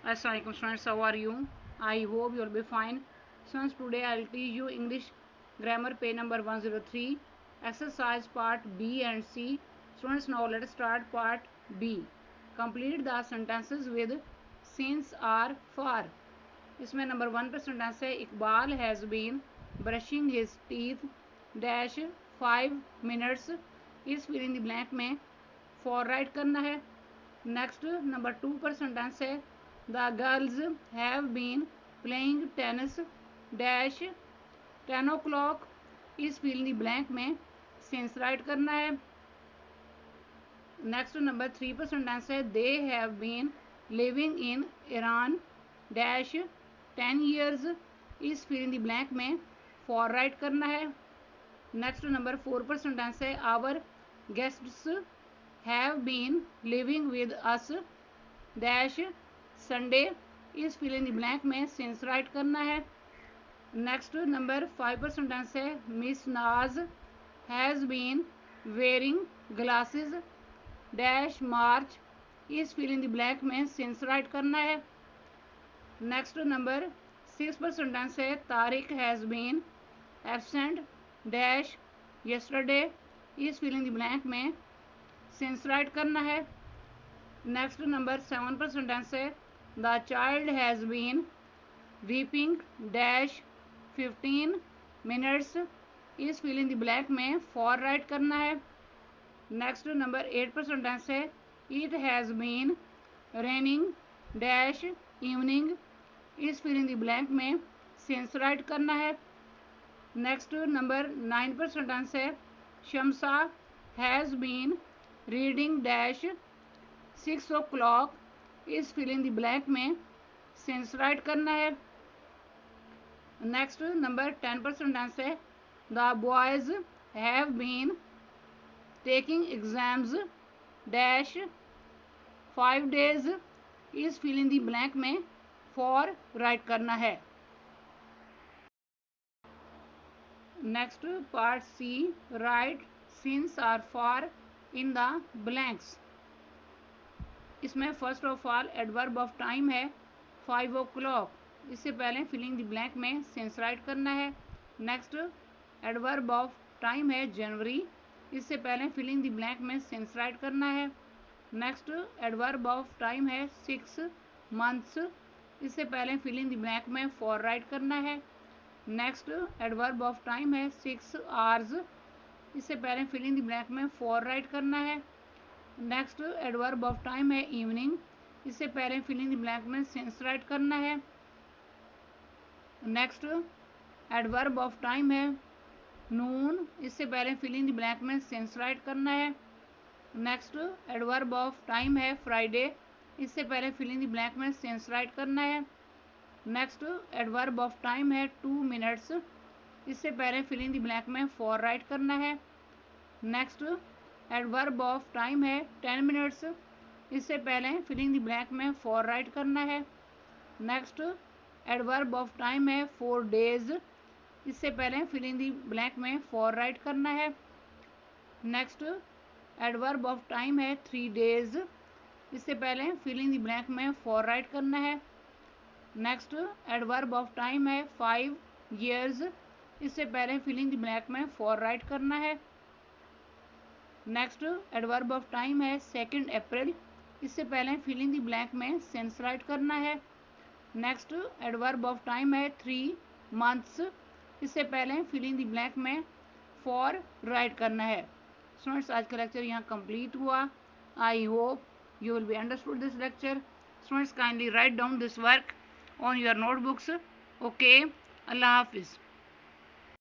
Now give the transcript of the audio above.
Assalamualaikum students, how are you? I hope you will be fine. Students, today I will teach you English grammar page number 103, exercise part B and C. Students, now let us start part B. Complete the sentences with since or for. इसमें number 1 पर sentence है, Iqbal has been brushing his teeth dash 5 minutes. इस fill in the blank में for write करना है. Next number 2 पर sentence है, the girls have been playing tennis dash 10 o'clock. इस फिल इन द ब्लैंक में सिंस राइट करना है. नेक्स्ट नंबर 3 पर सेंटेंस है, they have been living in Iran dash 10 years. इस फिल इन द ब्लैंक में फॉर राइट करना है. नेक्स्ट नंबर 4 पर सेंटेंस है, our guests have been living with us dash Sunday. इस फिल इन द ब्लैंक में since write करना है. नेक्स्ट नंबर 5 पर सेंटेंस है, Miss Naaz has been wearing glasses dash March. इस फिल इन द ब्लैंक में सिंस राइट करना है. नेक्स्ट नंबर 6 पर सेंटेंस है, Tariq has been absent dash yesterday. इस फिल इन द ब्लैंक में सिंस राइट करना है. नेक्स्ट नंबर 7 पर सेंटेंस है, the child has been weeping dash 15 minutes. इस फिल इन द ब्लैंक में फॉर राइट करना है. नेक्स्ट नंबर 8 पर सेंटेंस है, it has been raining dash evening. इस फिल इन द ब्लैंक में सिंस राइट करना है. नेक्स्ट नंबर 9 पर सेंटेंस है, Shamsa has been reading dash 6 o'clock. इस फिल इन द ब्लैंक में सिंस राइट करना है. नेक्स्ट नंबर 10 पर सेंटेंस है, the boys have been taking exams dash 5 days. इस फिल इन द ब्लैंक में फॉर राइट करना है. Next part C, right since और फॉर इन द ब्लैंक्स. इसमें first of all adverb of time है 5 o'clock. इससे पहले फिलिंग द ब्लैंक में सिंस राइट करना है. नेक्स्ट एडवर्ब ऑफ टाइम है जनवरी. इससे पहले फिलिंग द ब्लैंक में सिंस राइट करना है. नेक्स्ट एडवर्ब ऑफ टाइम है 6 months. इससे पहले फिलिंग द ब्लैंक में फॉर राइट करना है. नेक्स्ट एडवर्ब ऑफ टाइम है 6 hours. इससे पहले फिलिंग द ब्लैंक में फॉर राइट करना है. नेक्स्ट एडवर्ब ऑफ टाइम है इवनिंग. इससे पहले फिलिंग द ब्लैंक में सिंस राइट करना है. नेक्स्ट एडवर्ब ऑफ टाइम है नून. इससे पहले फिलिंग द ब्लैंक में सिंस राइट करना है. नेक्स्ट एडवर्ब ऑफ टाइम है फ्राइडे. इससे पहले फिलिंग द ब्लैंक में सिंस राइट करना है. नेक्स्ट एडवर्ब ऑफ टाइम है 2 minutes. इससे पहले फिलिंग द ब्लैंक में फॉर राइट करना है. नेक्स्ट एडवर्ब ऑफ टाइम है 10 minutes. इससे पहले फिलिंग द ब्लैंक में फॉर राइट करना है. नेक्स्ट एडवर्ब ऑफ टाइम है 4 days. इससे पहले फिलिंग द ब्लैंक में फॉर राइट करना है. नेक्स्ट एडवर्ब ऑफ टाइम है 3 days. इससे पहले फिलिंग द ब्लैंक में फॉर राइट करना है. नेक्स्ट एडवर्ब ऑफ टाइम है 5 years. इससे पहले फिलिंग द ब्लैंक में फॉर राइट करना है. नेक्स्ट एडवर्ब ऑफ टाइम है 2 April. इससे पहले फिलिंग द ब्लैंक में सिंस राइट करना है. नेक्स्ट एडवर्ब ऑफ टाइम है 3 months. इससे पहले फिलिंग द ब्लैंक में फॉर राइट करना है. स्टूडेंट्स, आज का लेक्चर यहाँ कंप्लीट हुआ. I hope you will be understood this lecture. Students, kindly write down this work on your notebooks. Okay, Allah Hafiz.